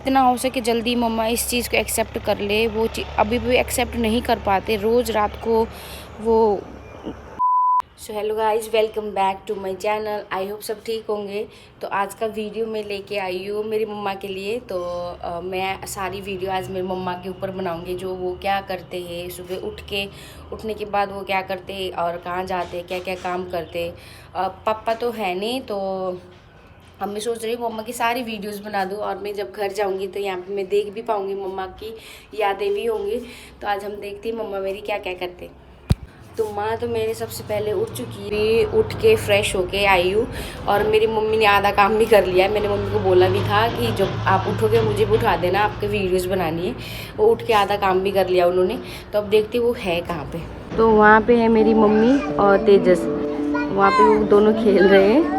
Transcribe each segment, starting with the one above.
इतना हो सके जल्दी मम्मा इस चीज़ को एक्सेप्ट कर ले। वो अभी भी एक्सेप्ट नहीं कर पाते, रोज़ रात को वो। So hello guys, welcome back to my channel. I hope सब ठीक होंगे। तो आज का वीडियो मैं लेके आई हूँ मेरी मम्मा के लिए। तो मैं सारी वीडियो आज मेरी मम्मा के ऊपर बनाऊँगी, जो वो क्या करते हैं सुबह उठने के बाद वो क्या करते हैं और कहाँ जाते हैं, क्या क्या काम करते। पापा तो है नहीं, तो अब मैं सोच रही हूँ मम्मा की सारी वीडियोस बना दूँ, और मैं जब घर जाऊँगी तो यहाँ पे मैं देख भी पाऊँगी, मम्मा की यादें भी होंगी। तो आज हम देखते हैं मम्मा मेरी क्या क्या करते। तो माँ तो मेरी सबसे पहले उठ चुकी है, उठ के फ्रेश होके आई हूँ। और मेरी मम्मी ने आधा काम भी कर लिया है। मैंने मम्मी को बोला भी था कि जब आप उठोगे मुझे भी उठा देना, आपके वीडियोस बनानी है। वो उठ के आधा काम भी कर लिया उन्होंने। तो अब देखते वो है कहाँ पे। तो वहाँ पे है मेरी मम्मी और तेजस, वहाँ पे वो दोनों खेल रहे हैं।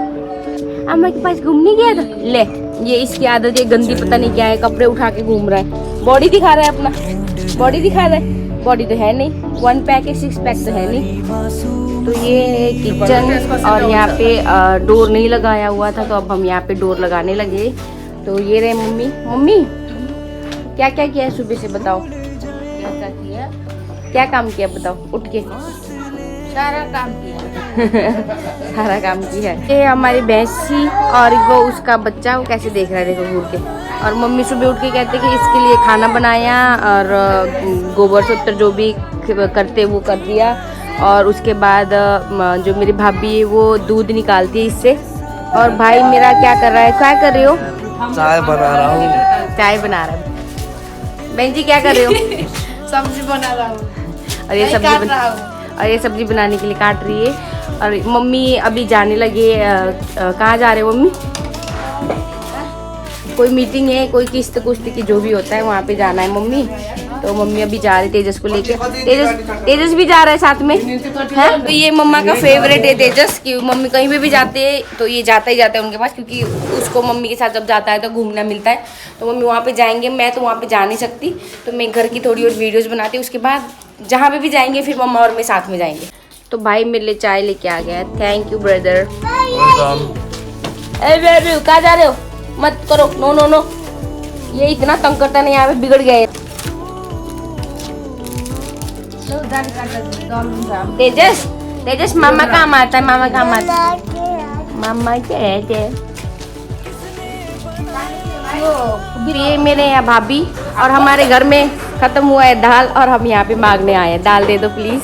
अम्मा के पास घूमने गया था। ले, ये इसकी आदत है गंदी, पता नहीं क्या है, कपड़े उठा के घूम रहा है। बॉडी दिखा रहा है, अपना बॉडी दिखा रहा है। बॉडी तो है नहीं, 1 पैक है, 6 पैक तो है नहीं। तो ये है किचन, और यहाँ पे डोर नहीं लगाया हुआ था, तो अब हम यहाँ पे डोर लगाने लगे। तो ये रहे मम्मी। मम्मी क्या क्या किया है सुबह से, बताओ क्या किया? क्या काम किया, बताओ उठ के। सारा काम किया। सारा काम किया है। ये हमारी भैंसी और वो उसका बच्चा, वो कैसे देख रहा है, देखो घूर के। और मम्मी सुबह उठ के कहते कि इसके लिए खाना बनाया, और गोबर सूत्र जो भी करते वो कर दिया। और उसके बाद जो मेरी भाभी है वो दूध निकालती है इससे। और भाई मेरा क्या कर रहा है, क्या कर रहे हो? चाय बना रहा हूँ। चाय बना रहा है। बहन जी क्या कर रहे हो? सब्जी बना रहा हूँ। और ये सब्जी बनाने के लिए काट रही है। और मम्मी अभी जाने लगे। कहाँ जा रहे हो मम्मी? कोई मीटिंग है, कोई किस्त कुश्त की जो भी होता है वहाँ पे जाना है मम्मी। तो मम्मी अभी जा रही तेजस को लेके। तेजस भी जा रहा है साथ में है। तो ये मम्मा का फेवरेट है तेजस, कि मम्मी कहीं पे भी जाते हैं तो ये जाता ही जाता है उनके पास, क्योंकि उसको मम्मी के साथ जब जाता है तो घूमना मिलता है। तो मम्मी वहाँ पे जाएंगे, मैं तो वहाँ पे जा नहीं सकती, तो मैं घर की थोड़ी और वीडियोज़ बनाती हूँ। उसके बाद जहाँ पे भी जाएंगे फिर मम्मा और मैं साथ में जाएंगे। तो भाई मेरे लिए चाय लेके आ गया। Thank you brother. कहाँ जा रहे हो? मत करो, नो नो नो। ये इतना तंग करता नहीं, यहाँ पे बिगड़ गए। तेजस तेजस मामा काम आता है, मामा काम आता है। मामा कहते ये मेरे यहाँ भाभी, और हमारे घर में खत्म हुआ है दाल, और हम यहाँ पे मांगने आए हैं दाल दे दो प्लीज।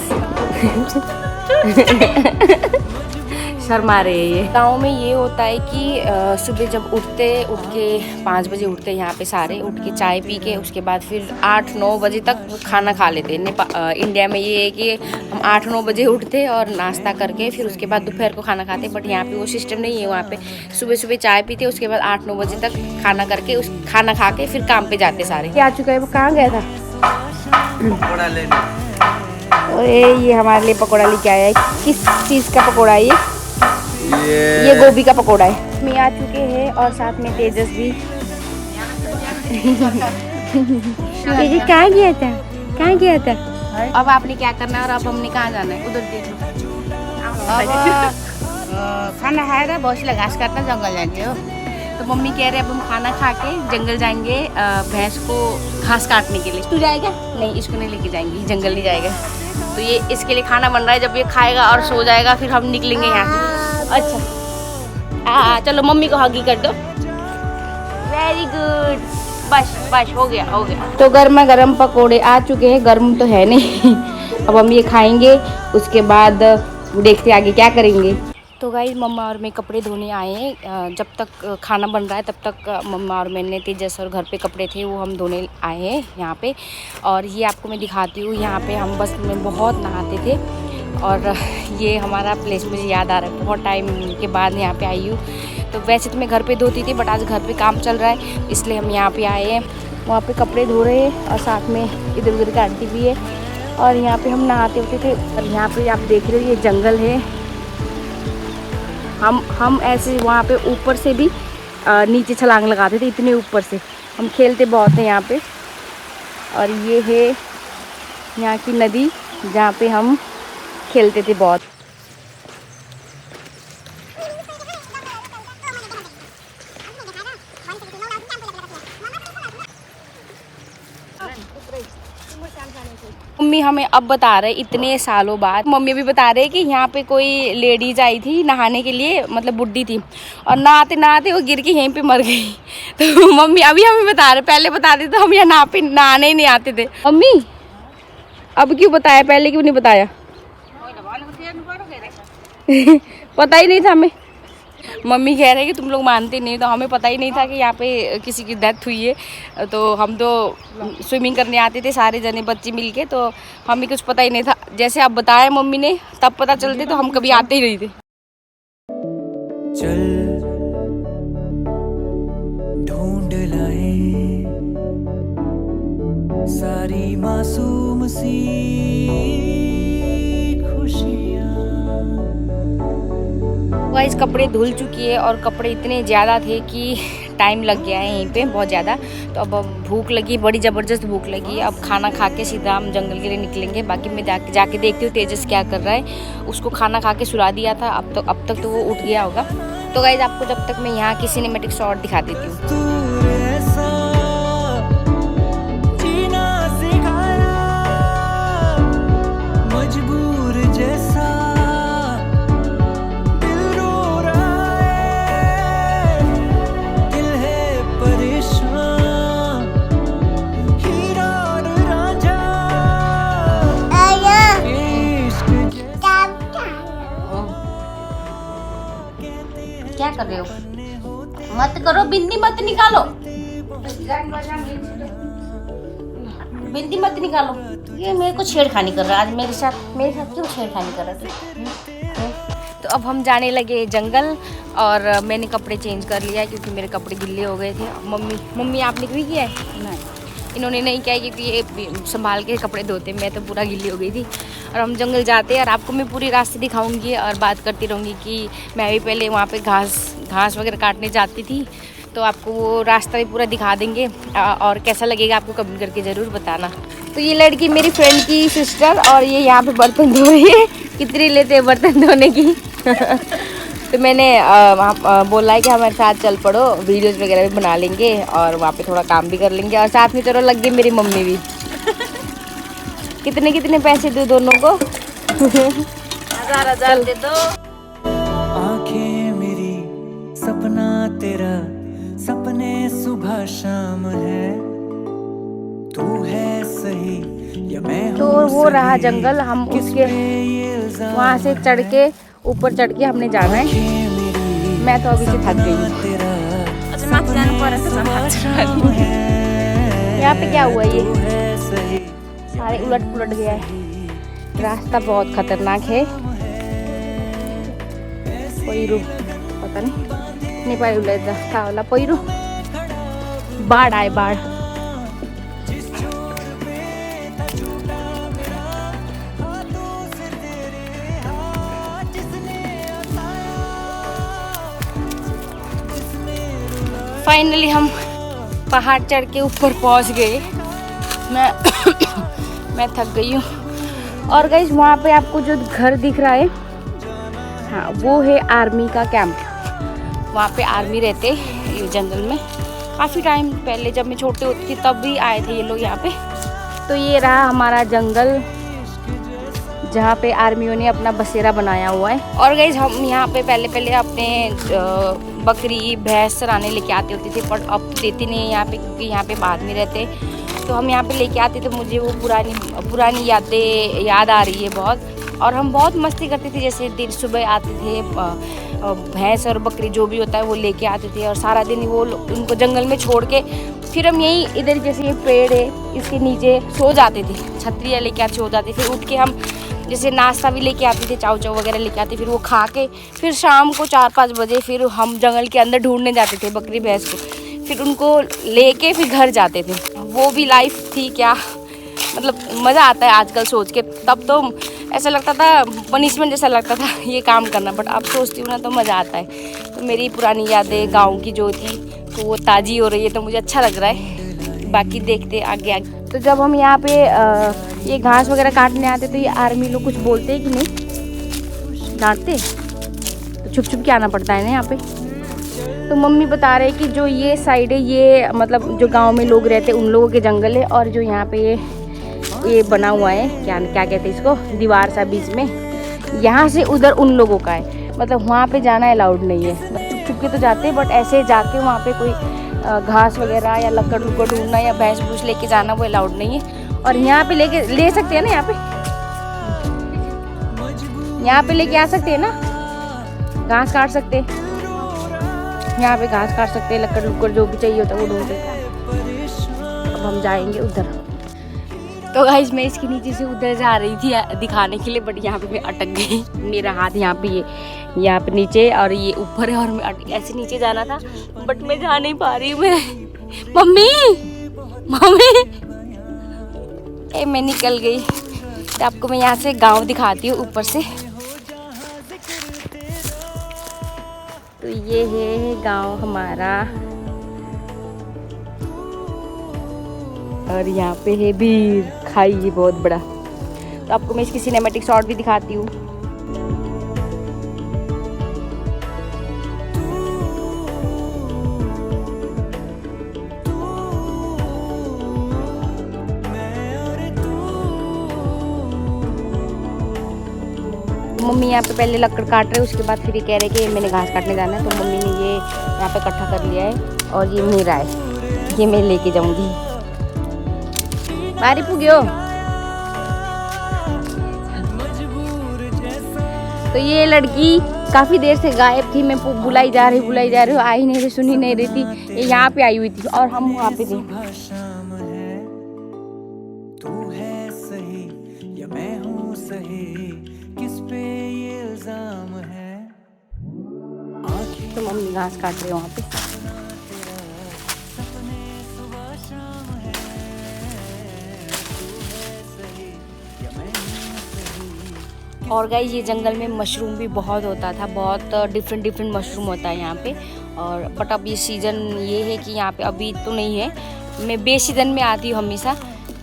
शर्मा रहे हैं ये। गाँव में ये होता है कि सुबह जब उठ के 5 बजे उठते हैं यहाँ पे सारे, उठ के चाय पी के उसके बाद फिर 8-9 बजे तक खाना खा लेते हैं। इंडिया में ये है कि हम 8-9 बजे उठते और नाश्ता करके फिर उसके बाद दोपहर को खाना खाते। बट यहाँ पे वो सिस्टम नहीं है। वहाँ पे सुबह सुबह चाय पीते, उसके बाद 8-9 बजे तक खाना करके उस खाना खा के फिर काम पे जाते सारे। क्या आ चुका है, वो कहाँ गया था? ये हमारे लिए पकौड़ा लेके आया है। किस चीज़ का पकौड़ा है ये गोभी का पकौड़ा है। मैं आ चुके हैं और साथ में तेजस भी। तेजस कहाँ गया था, कहाँ गया था? अब आपने क्या करना है और अब हमने कहाँ जाना है, उधर देख लो। खाना खाएगा, बहुत सी घास काटना, जंगल जाएंगे हो। तो मम्मी कह रहे अब हम खाना खा के जंगल जाएंगे भैंस को घास काटने के लिए। तू जाएगा? नहीं, इसको नहीं लेके जाएंगे, जंगल नहीं जाएगा। तो ये इसके लिए खाना बन रहा है। जब ये खाएगा और सो जाएगा फिर हम निकलेंगे यहाँ से। अच्छा चलो मम्मी को हगी कर दो। वेरी गुड, बस हो गया हो गया। तो गर्मा गर्म पकोड़े आ चुके हैं, गर्म तो है नहीं। अब हम ये खाएंगे, उसके बाद देखते आगे क्या करेंगे। तो गाइस मम्मा और मैं कपड़े धोने आए हैं। जब तक खाना बन रहा है तब तक मम्मा और मैंने तेजस और घर पे कपड़े थे वो हम धोने आए हैं यहाँ पे। और ये आपको मैं दिखाती हूँ, यहाँ पे हम बस में बहुत नहाते थे। और ये हमारा प्लेस मुझे याद आ रहा है, बहुत टाइम के बाद यहाँ पे आई हूँ। तो वैसे तो मैं घर पे धोती थी, बट आज घर पे काम चल रहा है इसलिए हम यहाँ पे आए हैं। वहाँ पे कपड़े धो रहे हैं और साथ में इधर उधर की आंटी भी है। और यहाँ पे हम नहाते होते थे। और यहाँ पे आप देख रहे हो ये जंगल है। हम ऐसे वहाँ पे ऊपर से भी नीचे छलांग लगाते थे, इतने ऊपर से। हम खेलते बहुत हैं यहाँ पे। और ये है यहाँ की नदी जहाँ पे हम खेलते थे बहुत। मम्मी हमें अब बता रहे इतने सालों बाद, मम्मी भी बता रहे कि यहाँ पे कोई लेडीज आई थी नहाने के लिए, मतलब बुड्ढी थी, और नहाते नहाते वो गिर के यहीं पे मर गई। तो मम्मी अभी हमें बता रहे, पहले बता देते तो हम यहाँ पे नहाने ही नहीं आते थे। मम्मी अब क्यों बताया, पहले क्यों नहीं बताया? पता ही नहीं था हमें। मम्मी कह रहे हैं कि तुम लोग मानते नहीं, तो हमें पता ही नहीं था कि यहाँ पे किसी की डेथ हुई है। तो हम तो स्विमिंग करने आते थे सारे जने बच्चे मिलके, तो हमें कुछ पता ही नहीं था। जैसे अब बताया मम्मी ने तब पता चलते, तो हम कभी आते ही नहीं थे। चल ढूंढ लाए सारी मासूम सी गाइस कपड़े धुल चुकी है और कपड़े इतने ज़्यादा थे कि टाइम लग गया है यहीं पे बहुत ज़्यादा। तो अब भूख लगी, बड़ी ज़बरदस्त भूख लगी। अब खाना खा के सीधा हम जंगल के लिए निकलेंगे। बाकी मैं जाके देखती हूँ तेजस क्या कर रहा है। उसको खाना खा के सुला दिया था, अब तक तो वो उठ गया होगा। तो गाइस आपको जब तक मैं यहाँ की सिनेमैटिक शॉट दिखा देती हूँ। क्या कर रहे हो? मत करो, बिंदी मत निकालो, बिंदी मत निकालो। ये मेरे को छेड़खानी कर रहा है आज मेरे साथ क्यों छेड़खानी कर रहा है? तो अब हम जाने लगे जंगल और मैंने कपड़े चेंज कर लिया है क्योंकि मेरे कपड़े गिल्ले हो गए थे। मम्मी आपने भी किया है? नहीं, इन्होंने नहीं किया क्योंकि ये संभाल के कपड़े धोते, मैं तो पूरा गिल्ली हो गई थी। और हम जंगल जाते हैं और आपको मैं पूरी रास्ते दिखाऊंगी और बात करती रहूँगी कि मैं भी पहले वहाँ पे घास वगैरह काटने जाती थी, तो आपको वो रास्ता भी पूरा दिखा देंगे और कैसा लगेगा आपको कमेंट करके ज़रूर बताना। तो ये लड़की मेरी फ्रेंड की सिस्टर, और ये यहाँ पे बर्तन धो रही है। कितनी लेते हैं बर्तन धोने की? तो मैंने बोला है कि हमारे साथ चल पड़ो, वीडियोज़ वगैरह भी बना लेंगे और वहाँ पे थोड़ा काम भी कर लेंगे, और साथ में चलो लग गई मेरी मम्मी भी। कितने पैसे दूँ दोनों को? 1000 दे दो। आंखें मेरी सपना तेरा, सपने सुबह शाम है, तू है सही या मैं हूँ। तो वो रहा जंगल, हम उसके वहाँ से चढ़ के ऊपर चढ़ के हमने जाना है। मैं तो अभी से थक गई हूँ। यहाँ पे क्या हुआ, ये सारे उलट पुलट गया है। रास्ता बहुत खतरनाक है। पहिरो पता नहीं नेपाली उसलाई थाहा होला। पहिरो बाढ आए, बाढ। फाइनली हम पहाड़ चढ़ के ऊपर पहुंच गए। मैं थक गई हूँ। और गाइस वहाँ पे आपको जो घर दिख रहा है, हाँ वो है आर्मी का कैंप। वहाँ पे आर्मी रहते ये जंगल में। काफ़ी टाइम पहले जब मैं छोटे होती थी तब भी आए थे ये लोग यहाँ पे। तो ये रहा हमारा जंगल जहाँ पे आर्मियों ने अपना बसेरा बनाया हुआ है। और गाइस हम यहाँ पे पहले अपने बकरी भैंस चराने लेके आते होते थे, पर अब तो देते नहीं है यहाँ पे क्योंकि यहाँ पे आदमी रहते। तो हम यहाँ पे लेके आते, तो मुझे वो पुरानी यादें याद आ रही है बहुत। और हम बहुत मस्ती करते थे, जैसे दिन सुबह आते थे, भैंस और बकरी जो भी होता है वो लेके आते थे और सारा दिन वो उनको जंगल में छोड़ के फिर हम यहीं इधर जैसे ये पेड़ है इसके नीचे सो जाते थे, छतरियाँ लेके आते सो जाते। फिर उठ के हम जैसे नाश्ता भी लेके आते थे, चाव वगैरह लेके आते, फिर वो खा के फिर शाम को 4-5 बजे फिर हम जंगल के अंदर ढूंढने जाते थे बकरी भैंस को, फिर उनको लेके फिर घर जाते थे। वो भी लाइफ थी क्या, मतलब मज़ा आता है आजकल सोच के। तब तो ऐसा लगता था पनिशमेंट जैसा लगता था ये काम करना, बट अब सोचती हूँ ना तो मज़ा आता है। तो मेरी पुरानी यादें गाँव की जो थी तो वो ताज़ी हो रही है, तो मुझे अच्छा लग रहा है। बाकी देखते आगे। तो जब हम यहाँ पे ये घास वगैरह काटने आते तो ये आर्मी लोग कुछ बोलते हैं कि नहीं, डांटते? तो छुप छुप के आना पड़ता है ना यहाँ पे। तो मम्मी बता रहे कि जो ये साइड है ये मतलब जो गांव में लोग रहते हैं उन लोगों के जंगल है, और जो यहाँ पे ये बना हुआ है, क्या क्या कहते हैं इसको, दीवार सा बीच में, यहाँ से उधर उन लोगों का है, मतलब वहाँ पे जाना अलाउड नहीं है। मतलब छुप छुप के तो जाते हैं, बट ऐसे जाके वहाँ पे कोई घास वगैरह या लकड़ लुकड़ ढूंढना या भैंस भूस लेके जाना वो अलाउड नहीं है। और यहाँ पे ले सकते हैं ना, यहाँ पे लेके आ सकते हैं ना, घास काट सकते हैं, यहाँ पे घास काट सकते हैं, लकड़ लुकड़ जो भी चाहिए होता है वो ढूंढ सकते हैं। अब हम जाएंगे उधर। तो गाइस मैं इसके नीचे से उधर जा रही थी दिखाने के लिए, बट यहाँ पे मैं अटक गई। मेरा हाथ यहाँ पे नीचे और ये ऊपर है, और मैं ऐसे नीचे जाना था, बट मैं जा नहीं पा रही हूँ। मम्मी मैं निकल गई। तो आपको मैं यहाँ से गांव दिखाती हूँ ऊपर से। तो ये है गांव हमारा, और यहाँ पे है बीर खाई, ये बहुत बड़ा। तो आपको मैं इसकी सिनेमैटिक शॉट भी दिखाती हूँ। मम्मी यहाँ पे पहले लकड़ काट रहे, उसके बाद फिर ये कह रहे कि मैंने घास काटने जाना है, तो मम्मी ने ये यहाँ पे इकट्ठा कर लिया है, और ये मेरा है, ये मैं लेके जाऊंगी। बारी पुगियो। तो ये लड़की काफी देर से गायब थी, मैं बुलाई जा रही हूँ, आई नहीं रही, सुनी नहीं रही थी। ये यहाँ पे आई हुई थी और हम वहाँ पे थे। तू है सही या मैं हूँ सही, किस पे ये इल्जाम है। तो मम्मी घास काट रहे वहाँ पे। और गाइस ये जंगल में मशरूम भी बहुत होता था, बहुत डिफरेंट मशरूम होता है यहाँ पे। और बट अब ये सीज़न ये है कि यहाँ पे अभी तो नहीं है, मैं बेसीजन में आती हूँ हमेशा,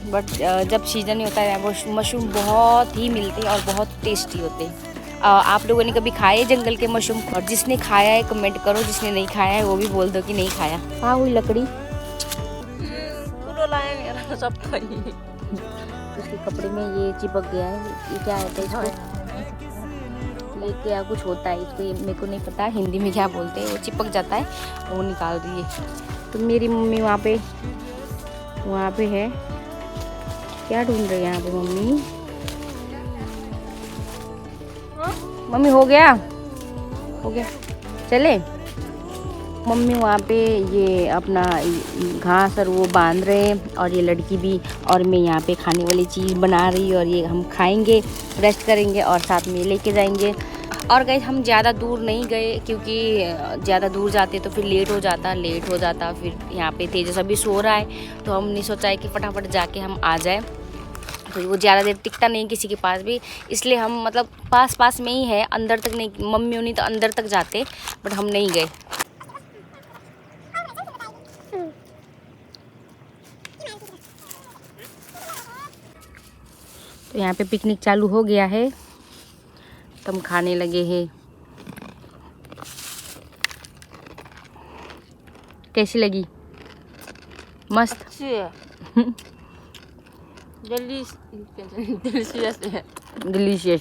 बट जब सीज़न होता है वो मशरूम बहुत ही मिलते हैं और बहुत टेस्टी होते हैं। आप लोगों ने कभी खाए जंगल के मशरूम? और जिसने खाया है कमेंट करो, जिसने नहीं खाया है वो भी बोल दो कि नहीं खाया। हाँ हुई लकड़ी सब उसके कपड़े में ये चिपक गया है, ये क्या है इसको, ये क्या कुछ होता है इसको, ये मेरे को नहीं पता हिंदी में क्या बोलते हैं, वो चिपक जाता है, वो निकाल रही है। तो मेरी मम्मी वहाँ पे है, क्या ढूंढ रही है यहाँ पे मम्मी? मम्मी हो गया चले। मम्मी वहाँ पे ये अपना घास और वो बांध रहे हैं, और ये लड़की भी, और मैं यहाँ पे खाने वाली चीज़ बना रही, और ये हम खाएंगे, रेस्ट करेंगे और साथ में लेके जाएंगे। और गाइस हम ज़्यादा दूर नहीं गए, क्योंकि ज़्यादा दूर जाते तो फिर लेट हो जाता। फिर यहाँ पे तेजस अभी सो रहा है, तो हमने सोचा है कि फटाफट जाके हम आ जाए। तो वो ज़्यादा देर टिकता नहीं किसी के पास भी, इसलिए हम मतलब पास में ही है, अंदर तक नहीं। मम्मी उन्हीं तो अंदर तक जाते, बट हम नहीं गए। तो यहाँ पे पिकनिक चालू हो गया है, तो हम खाने लगे हैं। कैसी लगी? मस्त, अच्छी है। डिलीशियस।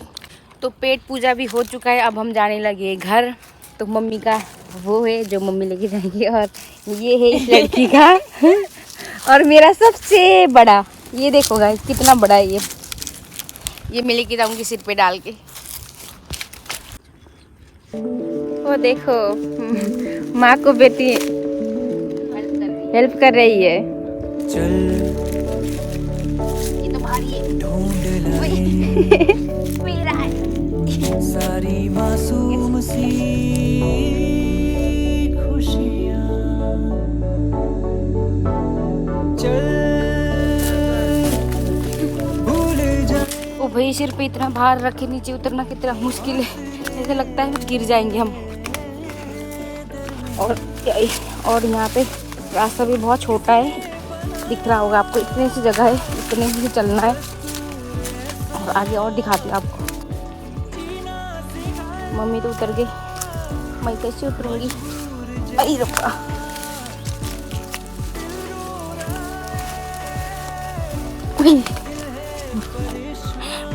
तो पेट पूजा भी हो चुका है, अब हम जाने लगे घर। तो मम्मी का वो है जो मम्मी लेके जाएंगे, और ये है इस लड़की का और मेरा सबसे बड़ा, ये देखो गाइस कितना बड़ा है ये मैं लेके जाऊंगी सिर पे डाल के। वो देखो माँ को बेटी हेल्प कर रही है। चल ये तो भारी है, ढूंढ लाए मेरा है। सारी मासूम सी खुशियाँ, चल भूल जा। ओ भाई सिर पे इतना भार रखे नीचे उतरना कितना मुश्किल है, ऐसा लगता है गिर जाएंगे हम। और यहाँ पे रास्ता भी बहुत छोटा है, दिख रहा होगा आपको, इतने सी जगह है, इतने से चलना है। और आगे और दिखाती हूँ आपको। मम्मी तो उतर गई, मैं कैसे उतरूंगी? अरे रुका,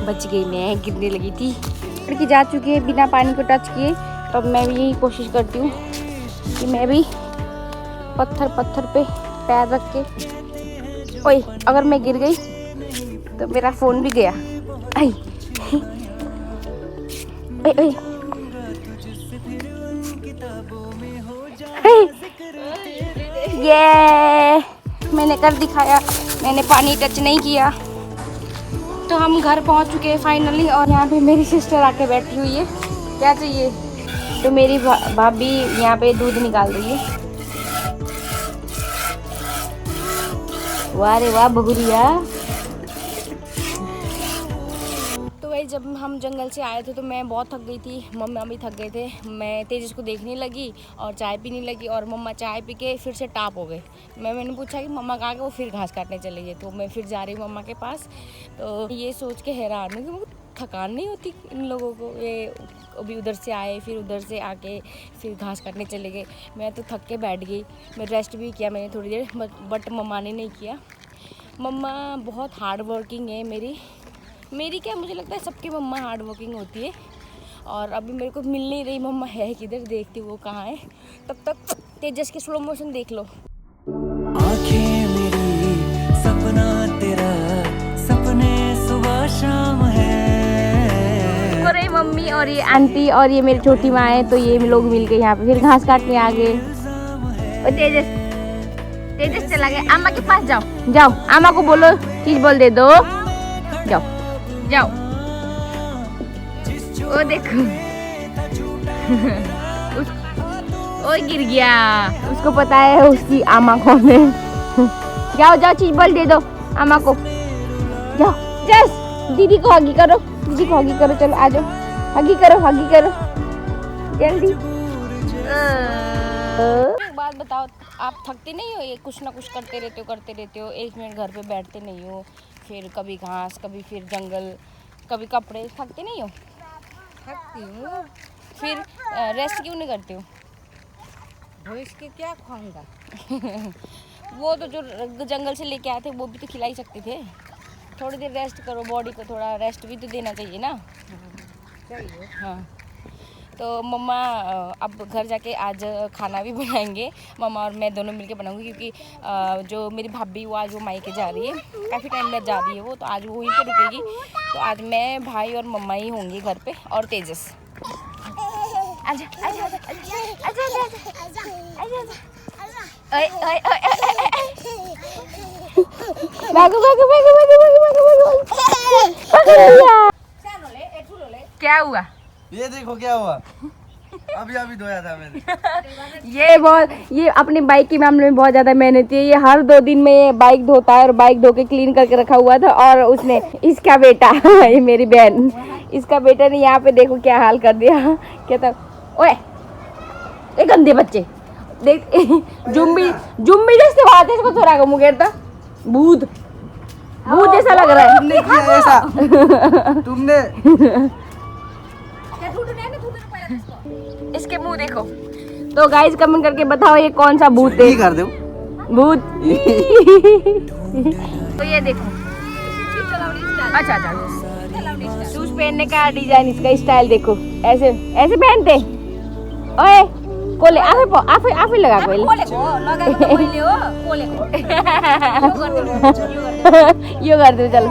बच गई मैं, गिरने लगी थी। लड़की जा चुकी है बिना पानी को टच किए। तो अब मैं भी यही कोशिश करती हूँ कि मैं भी पत्थर पे पैर रख के, ओए अगर मैं गिर गई तो मेरा फ़ोन भी गया। आई ओए ओए ये मैंने कर दिखाया, मैंने पानी टच नहीं किया। तो हम घर पहुंच चुके हैं फाइनली, और यहाँ पे मेरी सिस्टर आके बैठी हुई है। क्या चाहिए? तो मेरी भाभी यहाँ पे दूध निकाल रही है। वाह रे वाह बहुरिया। तो वही जब हम जंगल से आए थे तो मैं बहुत थक गई थी, मम्मा भी थक गए थे। मैं तेजस को देखने लगी और चाय पीने लगी, और मम्मा चाय पी के फिर से टाप हो गए। मैंने पूछा कि मम्मा कहाँ गए, वो फिर घास काटने चले गए। तो मैं फिर जा रही हूँ मम्मा के पास। तो ये सोच के हैरान हूँ कि मुझे थकान नहीं होती इन लोगों को। ये अभी उधर से आए, फिर उधर से आके फिर घास काटने चले गए। मैं तो थक के बैठ गई। मैं रेस्ट भी किया मैंने थोड़ी देर, बट मम्मा ने नहीं किया। मम्मा बहुत हार्ड वर्किंग है मेरी क्या, मुझे लगता है सबकी मम्मा हार्ड वर्किंग होती है। और अभी मेरे को मिल नहीं रही मम्मा है किधर, देखती हूँ वो कहाँ है। तब तक तेजस के स्लो मोशन देख लो। आंखें मेरी सपना तेरा, सपने सुबह शाम है। और ये मम्मी और ये आंटी और ये मेरी छोटी माँ है, तो ये लोग मिल के यहाँ पे फिर घास काटने आ गए। और तेजस चला गया। अम्मा के पास जाओ, अम्मा को बोलो, चीज बोल दे दो। जाओ। ओ देखो ओ गिर गया। उसको पता है उसकी अम्मा कौन है। जाओ चीज बोल दे दो अम्मा को। जाओ जस दीदी को हगी करो, चलो आ जाओ, हगी करो जल्दी। एक बात बताओ, आप थकते नहीं हो? ये कुछ ना कुछ करते रहते हो। 1 मिनट घर पे बैठते नहीं हो, फिर कभी घास, कभी फिर जंगल, कभी कपड़े। थकते नहीं हो? थकती हूँ। फिर रेस्ट क्यों नहीं करते हो? भैंस के क्या खाऊंगा? वो तो जो जंगल से लेके आए थे वो भी तो खिला ही सकते थे। थोड़ी देर रेस्ट करो, बॉडी को थोड़ा रेस्ट भी तो देना चाहिए ना। चाहिए। हाँ, तो मम्मा अब घर जाके आज खाना भी बनाएंगे। मम्मा और मैं दोनों मिलके बनाऊंगी, क्योंकि जो मेरी भाभी वो आज वो मायके जा रही है, काफ़ी टाइम बाद जा रही है वो, तो आज वो वहीं पे रुकेगी। तो आज मैं, भाई और मम्मा ही होंगी घर पे, और तेजस। आजा क्या हुआ? ये देखो क्या हुआ, अभी धोया था मैंने। ये अपनी बाइक के मामले में बहुत ज्यादा मेहनती है। ये हर 2 दिन में ये बाइक धोता है, और बाइक धो के क्लीन करके रखा हुआ था। और उसने, इसका बेटा ये मेरी बहन, इसका बेटा ने यहाँ पे देखो क्या हाल कर दिया। कहता ओए ये गंदे बच्चे देख, जुम्बी जैसे बात है, इसको थोड़ा को मुँह गिरता भूत जैसा लग रहा है। तुमने किया ऐसा? तुमने इसके मुंह देखो। तो गाइस कमेंट करके बताओ ये कौन सा भूत है? कर दो भूत। तो ये देखो, अच्छा शूज पहनने का डिजाइन, इसका स्टाइल देखो, ऐसे पहनते। ओए कोले आफे लगा कोले यो कर दो चलो।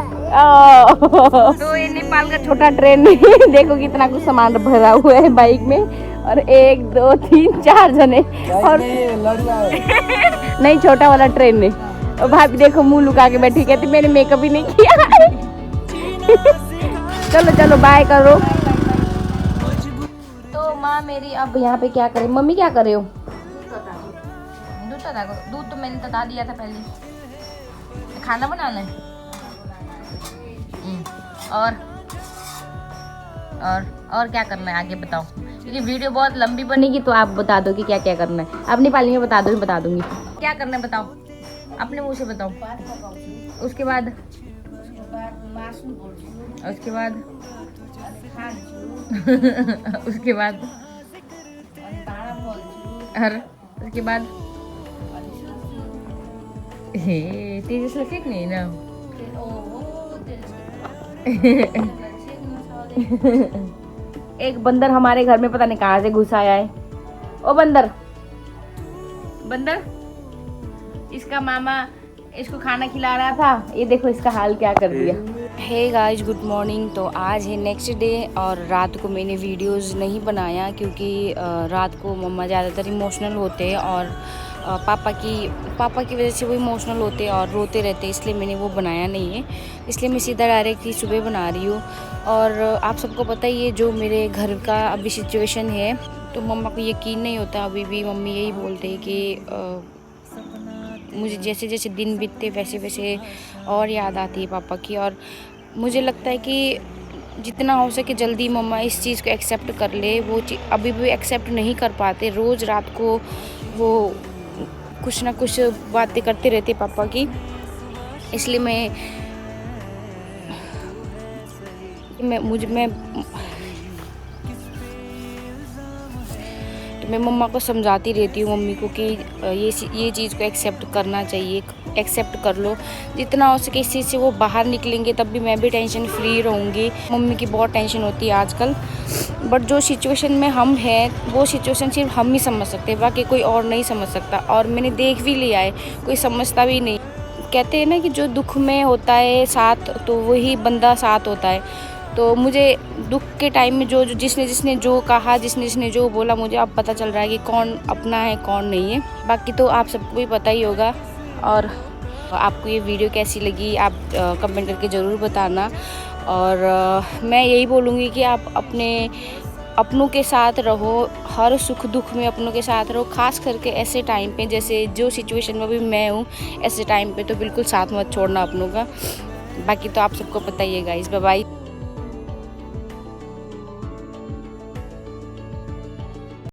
तो ये नेपाल का छोटा ट्रेन देखो कितना कुछ सामान भरा हुआ है बाइक में, और 1 2 3 4 जने, और नहीं छोटा वाला ट्रेन में। और भाभी देखो मुंह लुका के बैठी, कहती मैंने मेकअप ही नहीं किया। चलो बाय करो। तो माँ मेरी अब यहाँ पे क्या करे? मम्मी क्या कर रहे हो? दूध तो मैंने बता दिया था पहले। खाना बनाना है। और क्या करना है आगे बताओ, क्योंकि वीडियो बहुत लंबी बनेगी, तो आप बता दो कि क्या क्या करना है। अपनी पाली में बता दूंगी क्या करना है, बताओ अपने मुंह से बताओ। उसके बाद उसके बाद उसके बाद और उसके बाद हे तेजस लगे नहीं ना। एक बंदर हमारे घर में पता नहीं कहाँ से घुस आया है। ओ बंदर, बंदर, इसका मामा इसको खाना खिला रहा था, ये देखो इसका हाल क्या कर दिया। Hey guys, good morning. तो आज है नेक्स्ट डे और रात को मैंने वीडियोस नहीं बनाया क्योंकि रात को मम्मा ज़्यादातर इमोशनल होते हैं और पापा की वजह से वो इमोशनल होते हैं और रोते रहते हैं, इसलिए मैंने वो बनाया नहीं है। इसलिए मैं सीधा डायरेक्टली सुबह बना रही हूँ। और आप सबको पता ही है जो मेरे घर का अभी सिचुएशन है, तो मम्मा को यकीन नहीं होता। अभी भी मम्मी यही बोलते हैं कि मुझे जैसे जैसे दिन बीतते वैसे वैसे और याद आती है पापा की। और मुझे लगता है कि जितना हो सके जल्दी मम्मा इस चीज़ को एक्सेप्ट कर ले। वो अभी भी एक्सेप्ट नहीं कर पाते। रोज़ रात को वो कुछ ना कुछ बातें करते रहते पापा की। इसलिए मैं मम्मा को समझाती रहती हूँ मम्मी को कि ये चीज़ को एक्सेप्ट करना चाहिए, एक्सेप्ट कर लो। जितना हो सके इस चीज़ से वो बाहर निकलेंगे तब भी मैं भी टेंशन फ्री रहूँगी। मम्मी की बहुत टेंशन होती है आजकल, बट जो सिचुएशन में हम हैं वो सिचुएशन सिर्फ हम ही समझ सकते हैं, बाकी कोई और नहीं समझ सकता। और मैंने देख भी लिया है, कोई समझता भी नहीं। कहते हैं ना कि जो दुख में होता है साथ, तो वही बंदा साथ होता है। तो मुझे दुख के टाइम में जिसने जो कहा, जिसने जो बोला, मुझे अब पता चल रहा है कि कौन अपना है कौन नहीं है। बाकी तो आप सबको भी पता ही होगा। और आपको ये वीडियो कैसी लगी आप कमेंट करके ज़रूर बताना। और मैं यही बोलूँगी कि आप अपनों के साथ रहो, हर सुख दुख में अपनों के साथ रहो। खास करके ऐसे टाइम पे, जैसे जो सिचुएशन में भी मैं हूँ, ऐसे टाइम पे तो बिल्कुल साथ मत छोड़ना अपनों का। बाकी तो आप सबको पता ही है गाइस। Bye bye.